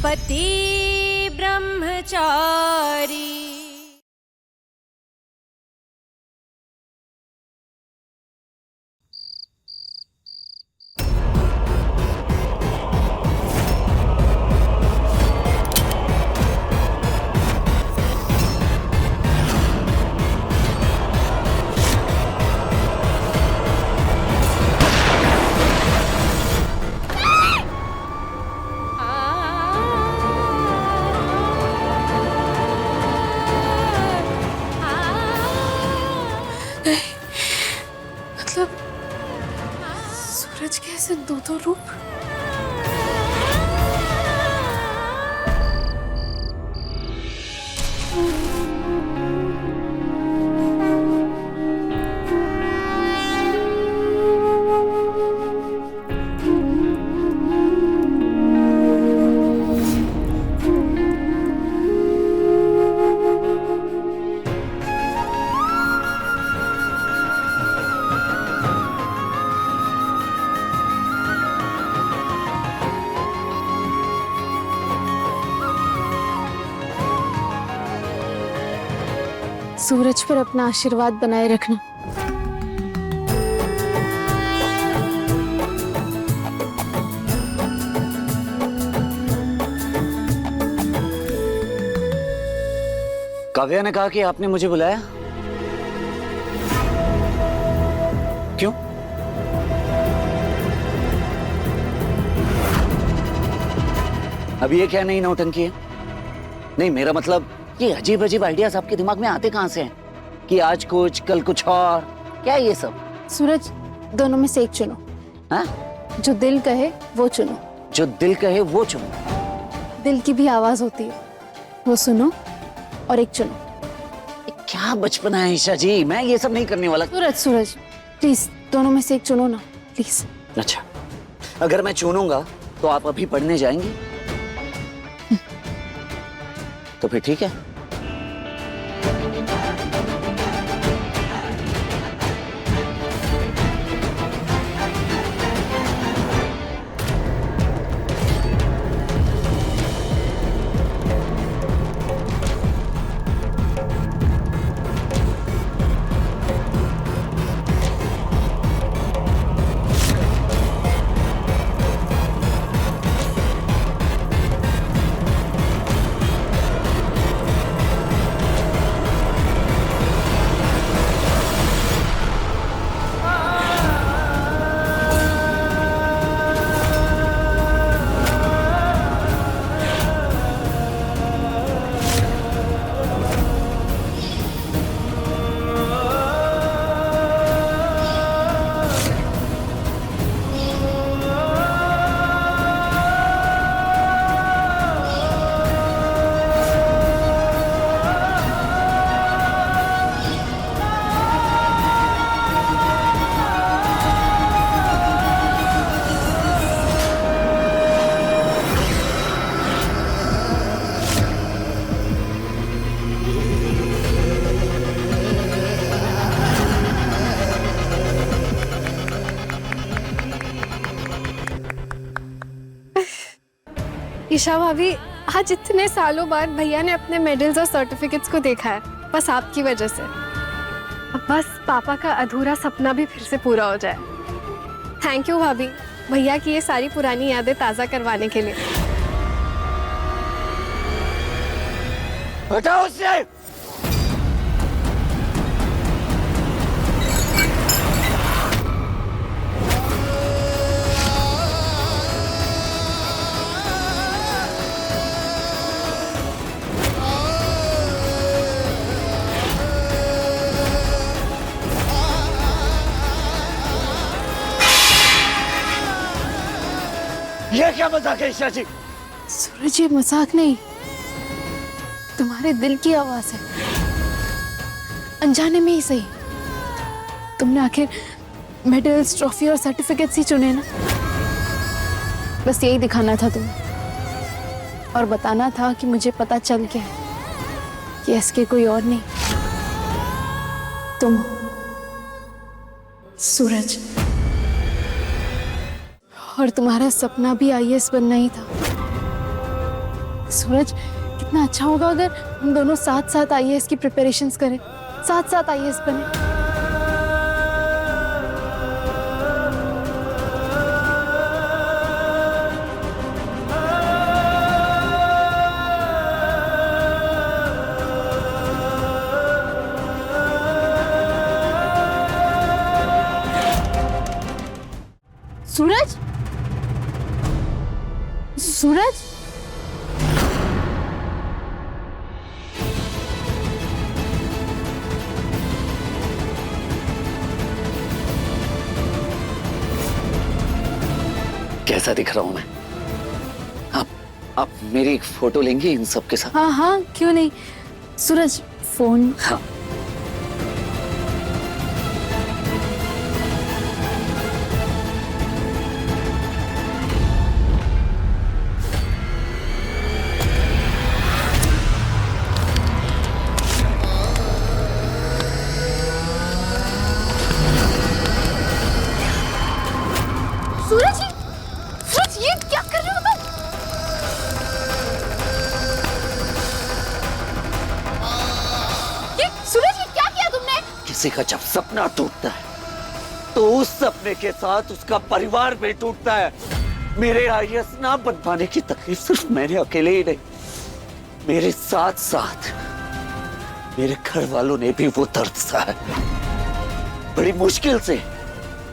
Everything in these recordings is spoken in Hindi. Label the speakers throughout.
Speaker 1: पति ब्रह्मचारी।
Speaker 2: मतलब सूरज कैसे दो रूप? सूरज पर अपना आशीर्वाद बनाए रखना।
Speaker 3: काव्या ने कहा कि आपने मुझे बुलाया। क्यों? अब ये क्या नई नौटंकी है? नहीं, मेरा मतलब ये अजीब अजीब आइडियाज आपके दिमाग में आते कहां से हैं? कि आज कुछ कल कुछ और, क्या है ये सब?
Speaker 2: सूरज, दोनों में से एक चुनो।
Speaker 3: हाँ?
Speaker 2: जो दिल कहे वो चुनो।
Speaker 3: जो दिल कहे वो चुनो।
Speaker 2: दिल की भी आवाज होती है, वो सुनो और एक चुनो।
Speaker 3: क्या बचपना है ईशा जी, मैं ये सब नहीं करने वाला।
Speaker 2: सूरज प्लीज, दोनों में से एक चुनो ना प्लीज।
Speaker 3: अच्छा, अगर मैं चुनूंगा तो आप अभी पढ़ने जाएंगी? तो फिर ठीक है।
Speaker 2: ईशा भाभी, आज इतने सालों बाद भैया ने अपने मेडल्स और सर्टिफिकेट्स को देखा है, बस आपकी वजह से। अब बस पापा का अधूरा सपना भी फिर से पूरा हो जाए। थैंक यू भाभी, भैया की ये सारी पुरानी यादें ताज़ा करवाने के लिए।
Speaker 3: हटाओ उससे! ये क्या मजाक है ईशा जी?
Speaker 2: सूरज, ये मजाक नहीं, तुम्हारे दिल की आवाज है। अनजाने में ही सही, तुमने आखिर मेडल्स, ट्रॉफी और सर्टिफिकेट्स ही चुने ना। बस यही दिखाना था तुम्हें, और बताना था कि मुझे पता चल गया कि एसके कोई और नहीं, तुम सूरज। और तुम्हारा सपना भी आईएएस बनना ही था।
Speaker 1: सूरज, कितना अच्छा होगा अगर हम दोनों साथ साथ आईएएस की प्रिपरेशंस करें, साथ साथ आईएएस बने। सूरज, सूरज,
Speaker 3: कैसा दिख रहा हूं मैं? आप मेरी एक फोटो लेंगे इन सब के साथ?
Speaker 1: हाँ हाँ, क्यों नहीं। सूरज, फोन।
Speaker 3: हाँ।
Speaker 1: सूरज, सूरज, ये क्या कर रहे हो तुम? ये सूरज, ये क्या किया तुमने?
Speaker 3: किसी का जब सपना टूटता है तो उस सपने के साथ उसका परिवार भी टूटता है। मेरे आईएएस ना बन पाने की तकलीफ सिर्फ मैंने अकेले ही नहीं, मेरे साथ साथ मेरे घर वालों ने भी वो दर्द सहा है। बड़ी मुश्किल से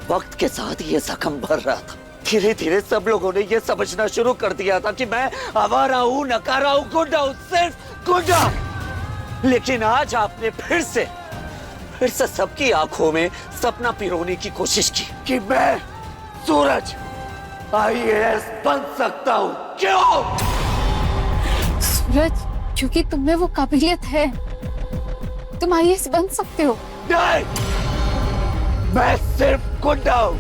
Speaker 3: वक्त के साथ ये जख्म भर रहा था। धीरे धीरे सब लोगों ने ये समझना शुरू कर दिया था कि मैं आवारा हूं, नकारा हूं, गुंडा हूं, सिर्फ गुंडा। लेकिन आज आपने फिर से सबकी आंखों में सपना पिरोने की कोशिश की कि मैं सूरज आईएएस बन सकता हूं। क्यों?
Speaker 1: सूरज, क्योंकि तुममें वो काबिलियत है, तुम आईएएस बन सकते हो।
Speaker 3: नहीं, मैं सिर्फ गुंडा हूं।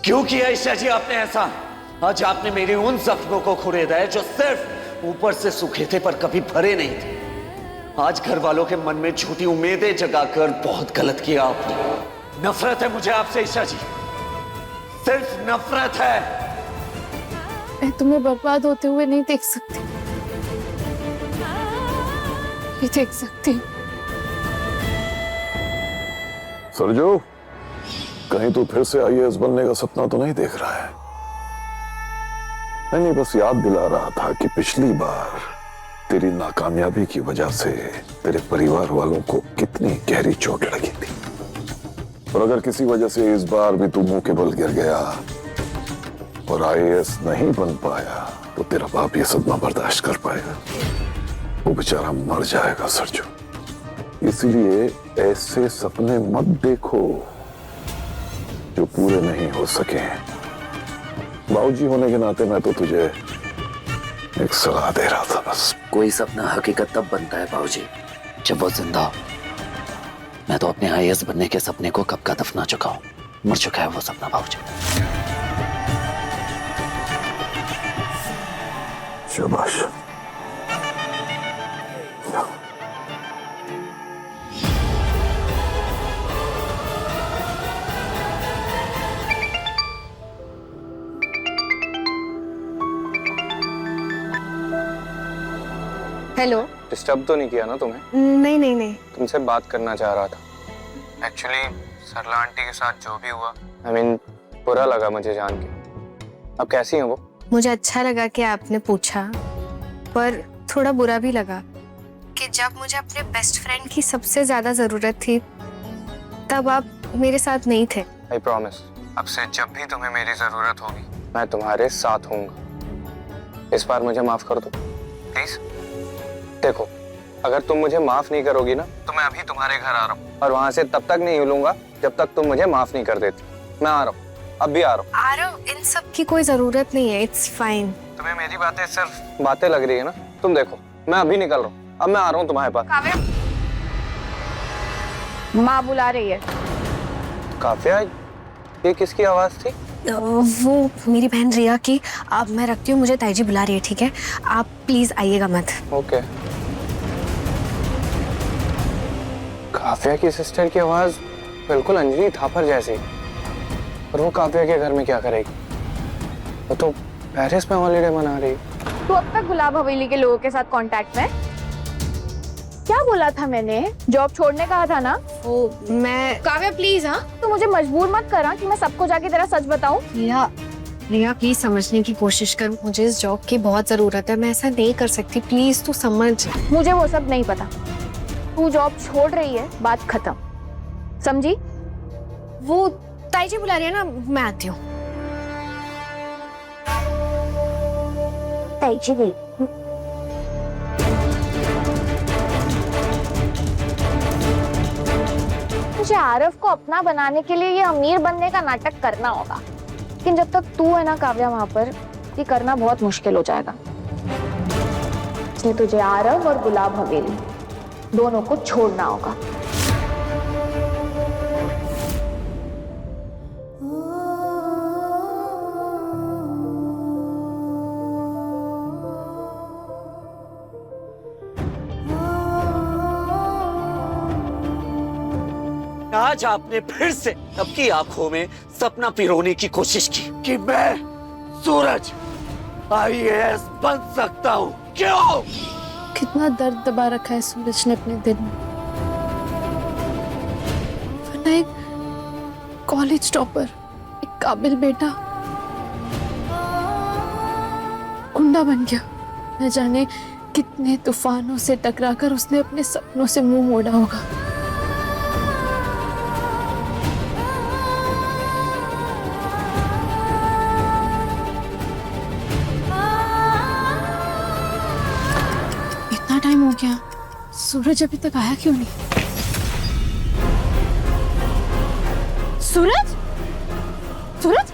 Speaker 3: क्यों किया ईशा जी आपने ऐसा? आज आपने मेरे उन जख्मों को खुरेदा है जो सिर्फ ऊपर से सूखे थे पर कभी भरे नहीं थे। आज घर वालों के मन में झूठी उम्मीदें जगाकर बहुत गलत किया आपने। नफरत है मुझे आपसे ईशा जी, सिर्फ नफरत है।
Speaker 1: मैं तुम्हें बर्बाद होते हुए नहीं देख सकती, नहीं देख सकती।
Speaker 4: सरजू, कहीं तू फिर से आईएएस बनने का सपना तो नहीं देख रहा है? नहीं, बस याद दिला रहा था कि पिछली बार तेरी नाकामयाबी की वजह से तेरे परिवार वालों को कितनी गहरी चोट लगी थी। और अगर किसी वजह से इस बार भी तू मुंह के बल गिर गया और आईएएस नहीं बन पाया तो तेरा बाप ये सदमा बर्दाश्त कर पाएगा? वो बेचारा मर जाएगा सरजू। इसलिए ऐसे सपने मत देखो जो पूरे नहीं हो सके। बाबूजी होने के नाते मैं तो तुझे एक सलाह दे रहा था बस।
Speaker 3: कोई सपना हकीकत तब बनता है बाबूजी जब वो जिंदा हो। मैं तो अपने आईएएस बनने के सपने को कब का दफना चुका हूं। मर चुका है वो सपना बाबूजी।
Speaker 4: शाबाश।
Speaker 2: हेलो।
Speaker 5: डिस्टर्ब तो नहीं किया ना तुम्हें?
Speaker 2: नहीं नहीं नहीं।
Speaker 5: तुमसे बात करना चाह रहा था। एक्चुअली सरला आंटी के साथ जो भी हुआ, बुरा लगा मुझे जान के। अब कैसी हैं वो?
Speaker 2: मुझे अच्छा लगा कि आपने पूछा, पर थोड़ा बुरा भी लगा कि जब मुझे अपने बेस्ट फ्रेंड की सबसे ज्यादा जरूरत थी तब आप मेरे साथ नहीं थे।
Speaker 5: आई प्रॉमिस, अब से जब भी तुम्हें मेरी जरूरत होगी मैं तुम्हारे साथ हूँगा। इस बार मुझे माफ कर दो प्लीज। देखो, अगर तुम मुझे माफ नहीं करोगी ना तो मैं अभी तुम्हारे घर आ रहा हूँ और वहां से तब तक नहीं हिलूंगा जब तक तुम मुझे माफ नहीं कर देती। मैं आ रहा हूँ, अब भी आ रहा हूँ।
Speaker 2: इन सब की कोई जरूरत नहीं है, इट्स फाइन।
Speaker 5: तुम्हें मेरी बातें सिर्फ बातें लग रही है ना? तुम देखो, मैं अभी निकल रहा हूँ, अब मैं आ रहा हूँ तुम्हारे पास।
Speaker 1: माँ बुला रही है।
Speaker 5: काफिया, ये किसकी आवाज थी?
Speaker 2: वो मेरी बहन रिया की। अब मैं रखती हूँ, मुझे ताई जी बुला रही है, ठीक है? आप प्लीज आइएगा मत।
Speaker 5: ओके। काव्या की सिस्टर की आवाज बिल्कुल अंजलि थापर जैसी, और वो काव्या के घर में क्या करेगी? वो तो पेरिस में हॉलीडे मना रही है।
Speaker 6: तू अब तक गुलाब हवेली के लोगों के साथ कांटेक्ट में? क्या बोला था मैंने? जॉब छोड़ने कहा था ना?
Speaker 2: ओ मैं काव्या प्लीज। हाँ
Speaker 6: तो मुझे मजबूर मत करा कि मैं सबको जाके तेरा सच बताऊं।
Speaker 2: रिया प्लीज समझने की कोशिश कर, मुझे इस जॉब की बहुत जरूरत है, मैं ऐसा नहीं कर सकती, प्लीज तू समझ।
Speaker 6: मुझे वो सब नहीं पता। तू जॉब छोड़ रही है, बात खत्म, समझी?
Speaker 2: वो ताई जी बुला रही है ना, मैं आती हूँ।
Speaker 6: ताई जी गई। मुझे आरव को अपना बनाने के लिए ये अमीर बनने का नाटक करना होगा, लेकिन जब तक तू है ना काव्या वहां पर, ये करना बहुत मुश्किल हो जाएगा। इसलिए तुझे आरव और गुलाब हवेली दोनों को छोड़ना होगा।
Speaker 3: आज आपने फिर से सबकी आंखों में सपना पिरोने की कोशिश की कि मैं सूरज IAS बन सकता हूँ। क्यों?
Speaker 1: कितना दर्द दबा रखा है सूरज ने अपने दिल में। वरना एक कॉलेज टॉपर, एक काबिल बेटा गुंडा बन गया। न जाने कितने तूफानों से टकराकर उसने अपने सपनों से मुंह मोड़ा होगा। इतना टाइम हो गया, सूरज अभी तक आया क्यों नहीं? सूरज, सूरज,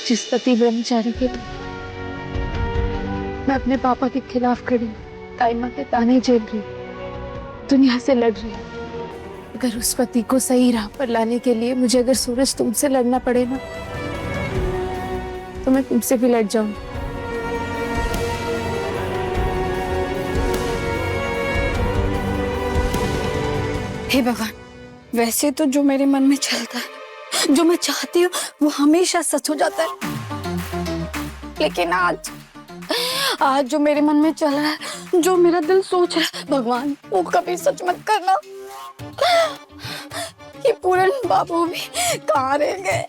Speaker 1: जिस पति ब्रह्मचारी के लिए मैं अपने पापा के खिलाफ खड़ी, ताई माँ के ताने झेल रही, दुनिया से लड़ रही, अगर उस पति को सही राह पर लाने के लिए मुझे अगर सूरज तुमसे लड़ना पड़े ना, तो मैं तुमसे भी लड़ जाऊं।
Speaker 7: हे भगवान, वैसे तो जो मेरे मन में चलता है, जो मैं चाहती हूँ, वो हमेशा सच हो जाता है। लेकिन आज जो मेरे मन में चल रहा है, जो मेरा दिल सोच रहा है, भगवान वो कभी सच मत करना। ये पूरन बाबू भी कहाँ रह गए?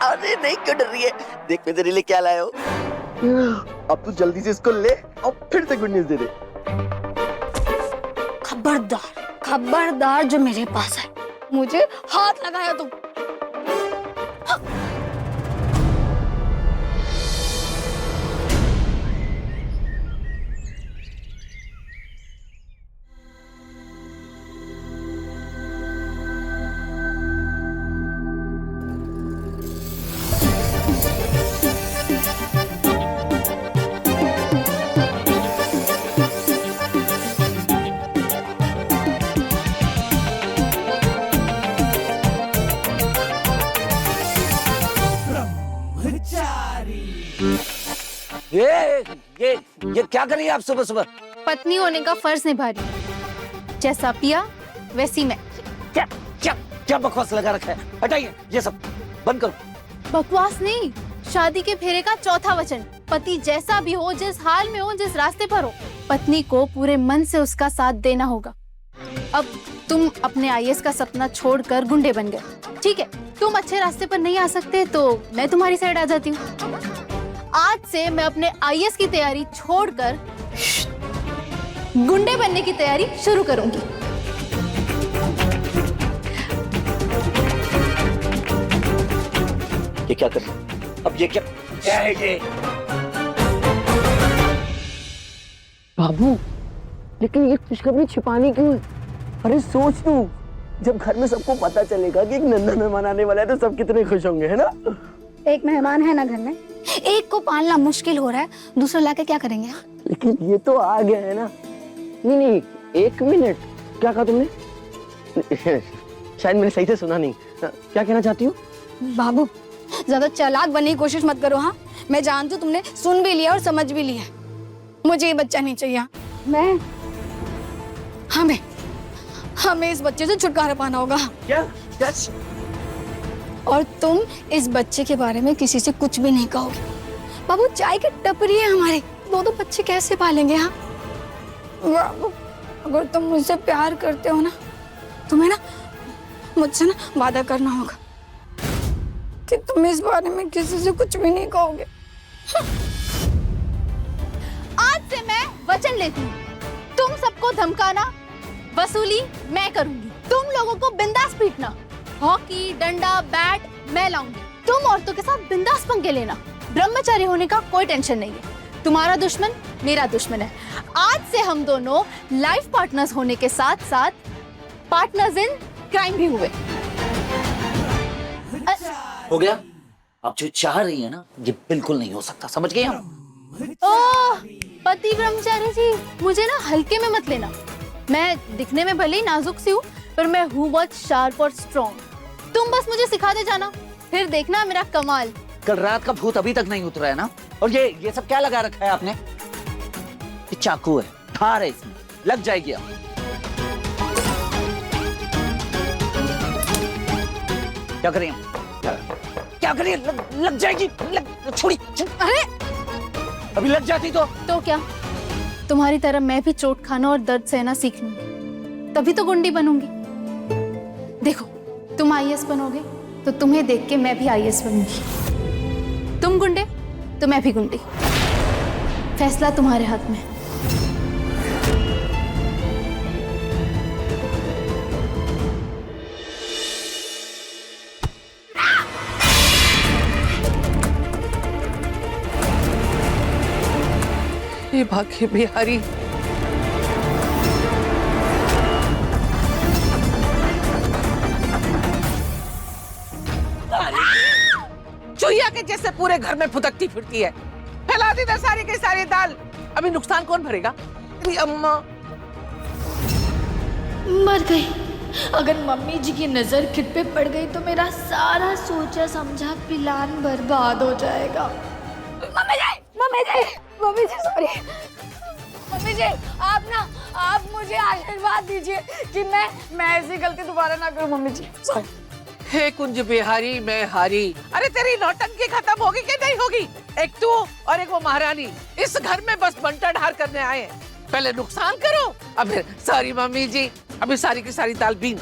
Speaker 8: अरे नहीं, क्यों डर रही है? देख मैं तेरे लिए क्या लाया हूँ। अब तू जल्दी से इसको ले और फिर से गुड न्यूज़ दे दे।
Speaker 7: खबरदार, खबरदार जो मेरे पास है, मुझे हाथ लगाया तुम।
Speaker 3: ये क्या कर रही है आप सुबह सुबह?
Speaker 1: पत्नी होने का फर्ज निभा रही, जैसा पिया वैसी मैं।
Speaker 3: क्या क्या क्या बकवास लगा रखा है? हटाइए ये सब, बंद करो।
Speaker 1: बकवास नहीं, शादी के फेरे का चौथा वचन, पति जैसा भी हो, जिस हाल में हो, जिस रास्ते पर हो, पत्नी को पूरे मन से उसका साथ देना होगा। अब तुम अपने आईएएस का सपना छोड़कर गुंडे बन गए, ठीक है? तुम अच्छे रास्ते पर नहीं आ सकते तो मैं तुम्हारी साइड आ जाती हूँ। आज से मैं अपने आईएएस की तैयारी छोड़कर गुंडे बनने की तैयारी शुरू करूंगी।
Speaker 3: ये क्या कर रही है? अब ये क्या है ये?
Speaker 8: बाबू, लेकिन ये खुशखबरी छिपानी क्यों है? अरे सोच तू, जब घर में सबको पता चलेगा कि एक नन्हा मेहमान आने वाला है तो सब कितने खुश होंगे, है ना?
Speaker 7: एक मेहमान है ना घर में, एक को पालना मुश्किल हो रहा है, दूसरा लाके क्या करेंगे?
Speaker 8: लेकिन ये तो आ गया है ना। नहीं, एक मिनट, क्या कहा तुमने? शायद मैंने सही से सुना नहीं। क्या कहना चाहती हो?
Speaker 7: बाबू, ज्यादा चालाक बनने की कोशिश मत करो। हाँ, मैं जानती हूँ तुमने सुन भी लिया और समझ भी लिया। मुझे ये बच्चा नहीं चाहिए। हमें इस बच्चे से छुटकारा पाना होगा।
Speaker 8: क्या?
Speaker 7: और तुम इस बच्चे के बारे में किसी से कुछ भी नहीं कहोगे। बाबू, चाय की टपरी है हमारे, दो बच्चे कैसे पालेंगे? हाँ बाबू, अगर तुम मुझसे प्यार करते हो ना, तुम्हें ना मुझसे ना वादा करना होगा कि तुम इस बारे में किसी से कुछ भी नहीं कहोगे।
Speaker 1: आज से मैं वचन लेती हूँ, तुम सबको धमकाना, वसूली मैं करूंगी। तुम लोगों को बिंदास पीटना, हॉकी, डंडा, बैट मैं लाऊंगी। तुम औरतों के साथ बिंदास पंगे लेना, ब्रह्मचारी होने का कोई टेंशन नहीं है। तुम्हारा दुश्मन मेरा दुश्मन है। आज से हम दोनों लाइफ पार्टनर्स होने के साथ साथ पार्टनर्स इन क्राइम भी हुए।
Speaker 3: हो गया? आप जो चाह रही है ना, ये बिल्कुल नहीं हो सकता, समझ गए आप?
Speaker 1: ओह, पति ब्रह्मचारी जी, मुझे ना हल्के में मत लेना। मैं दिखने में भले ही नाजुक सी हूँ, पर मैं हूँ बहुत शार्प और स्ट्रॉन्ग। तुम बस मुझे सिखाते जाना, फिर देखना मेरा कमाल।
Speaker 3: कल रात का भूत अभी तक नहीं उतरा है ना? और ये सब क्या लगा रखा है आपने? ये चाकू है, धार है, इसमें लग जाएगी आप। क्या करें? क्या करें? लग जाएगी, छोड़ी।
Speaker 1: अरे
Speaker 3: अभी लग जाती तो
Speaker 1: क्या? तुम्हारी तरह मैं भी चोट खाना और दर्द सहना सीख लूंगी, तभी तो गुंडी बनूंगी। देखो, तुम आईएएस बनोगे तो तुम्हें देख के मैं भी आईएएस बनूंगी। तुम गुंडे तो मैं भी गुंडी। फैसला तुम्हारे हाथ में।
Speaker 9: ये भाग्य बिहारी, चुहिया के जैसे पूरे घर में फुदकती फिरती है। फैला दी ना सारी की सारी दाल। अभी नुकसान कौन भरेगा? तेरी अम्मा
Speaker 10: मर गई। अगर मम्मी जी की नजर किट पे पड़ गई तो मेरा सारा सोचा समझा प्लान बर्बाद हो जाएगा।
Speaker 7: मम्मी जी सॉरी। मम्मी जी, आप मुझे आशीर्वाद दीजिए कि मैं ऐसी गलती दोबारा ना करूं। मम्मी जी सॉरी।
Speaker 9: हे कुंज बिहारी, मैं हारी। अरे तेरी नौटंकी खत्म होगी कि नहीं होगी? एक तू और एक वो महारानी इस घर में बस बंटा ढार करने आए हैं। पहले नुकसान करो, अब फिर सॉरी मम्मी जी। अभी सारी की सारी दाल बीन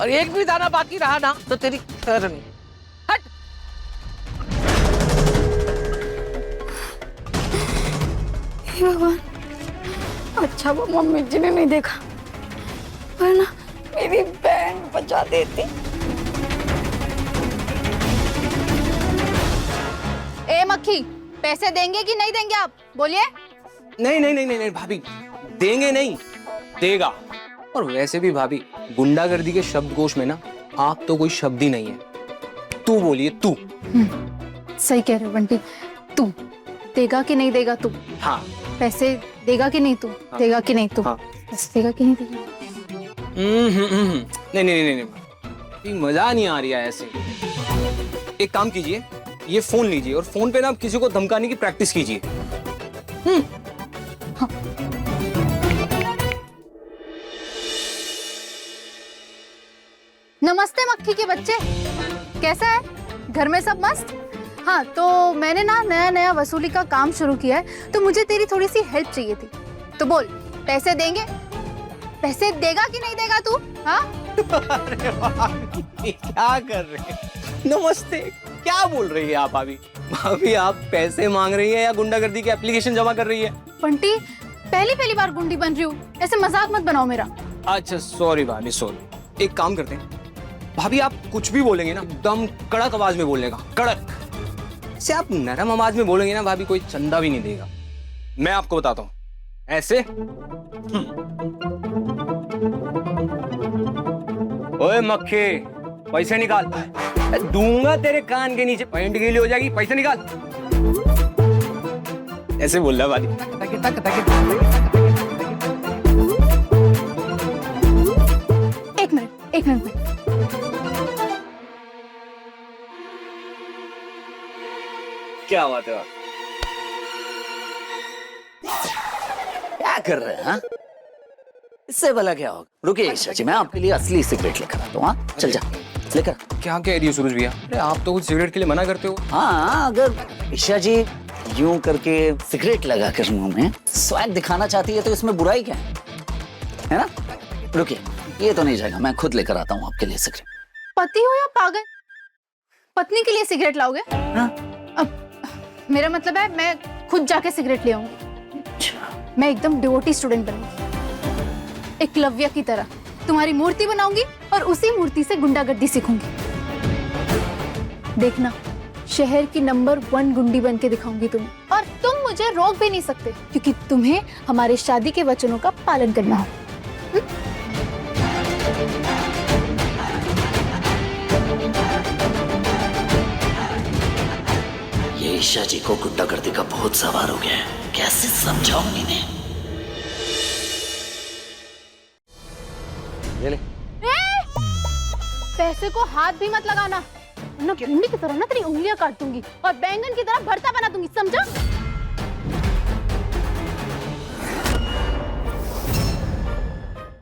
Speaker 9: और एक भी दाना बाकी रहा ना तो तेरी खैर नहीं। हट।
Speaker 7: हे भगवान, अच्छा वो मम्मी जी ने नहीं देखा, वरना मेरी बहन बचा देती।
Speaker 1: ए मक्खी, पैसे देंगे कि नहीं देंगे आप? बोलिए।
Speaker 5: नहीं भाभी, देंगे नहीं, देगा। और वैसे भी भाभी, गुंडागर्दी के शब्दकोश में ना आप तो कोई शब्द ही नहीं है। तू बोलिए, तू।
Speaker 1: सही कह रहे हो बंटी, तू देगा कि नहीं देगा? तू
Speaker 5: हाँ।
Speaker 1: पैसे देगा कि नहीं? तू देगा कि नहीं? तू
Speaker 5: हाँ।
Speaker 1: पैसे देगा कि नहीं देगा?
Speaker 5: नहीं, मजा नहीं आ रही है ऐसे। एक काम कीजिए, ये फोन लीजिए और फोन पे ना आप किसी को धमकाने की प्रैक्टिस कीजिए।
Speaker 1: हाँ। नमस्ते मक्खी के बच्चे, कैसा है? घर में सब मस्त?
Speaker 2: हाँ, तो मैंने ना नया नया वसूली का काम शुरू किया है, तो मुझे तेरी थोड़ी सी हेल्प चाहिए थी। तो बोल, पैसे देंगे? पैसे देगा कि नहीं देगा तू? हाँ?
Speaker 5: अरे भाभी क्या कर रहे हैं? नमस्ते, क्या बोल रही है आप भाभी? भाभी आप पैसे मांग रही है या गुंडागर्दी की एप्लीकेशन जमा कर रही है?
Speaker 2: बंटी, पहली बार गुंडी बन रही हूँ, ऐसे मजाक मत बनाओ मेरा।
Speaker 5: अच्छा सॉरी भाभी सॉरी। एक काम करते हैं, भाभी आप कुछ भी बोलेंगे ना एकदम कड़क आवाज में बोलने का, कड़क से। आप नरम आवाज में बोलेंगे ना भाभी, कोई चंदा भी नहीं देगा। मैं आपको बताता हूँ, ऐसे। ओए मक्खे, पैसे निकाल। दूंगा तेरे कान के नीचे, पैंट गीली हो जाएगी। पैसे निकाल। ऐसे बोल रहा भाभी।
Speaker 2: एक मिनट।
Speaker 3: क्या बात है? क्या कर रहे हैं? हाँ? इससे भला क्या होगा? रुकिए ईशा जी, मैं आपके लिए असली सिगरेट लेकर आता हूँ। हाँ, चल जा लेकर।
Speaker 5: क्या कह रही हो सूरज भैया? अरे आप तो कुछ सिगरेट के लिए मना करते हो।
Speaker 3: हाँ, अगर ईशा जी यूं करके सिगरेट लगाकर मुंह में स्वैग दिखाना चाहती है तो इसमें बुराई क्या है ना? रुकिए, ये तो नहीं जाएगा, मैं खुद लेकर आता हूँ आपके लिए सिगरेट।
Speaker 2: पति हो या पागल? पत्नी के लिए सिगरेट लाओगे?
Speaker 3: हाँ?
Speaker 2: अब मेरा मतलब है मैं खुद जाके सिगरेट ले आऊंगी। मैं एकदम डिवोटी स्टूडेंट बनूंगी, एकलव्य की तरह तुम्हारी मूर्ति बनाऊंगी और उसी मूर्ति से गुंडागर्दी सीखूंगी। देखना, शहर की नंबर 1 गुंडी बन के दिखाऊंगी तुम्हें, और तुम मुझे रोक भी नहीं सकते क्योंकि तुम्हें हमारे शादी के वचनों का पालन करना हो।
Speaker 3: ये ईशा जी को गुंडागर्दी का बहुत सवार हो गया है, कैसे समझाऊं इन्हें? ले।
Speaker 2: पैसे को हाथ भी मत लगाना, वरना भिंडी की तरह ना तेरी उंगलियां काट दूंगी और बैंगन की तरह भरता बना दूंगी, समझा?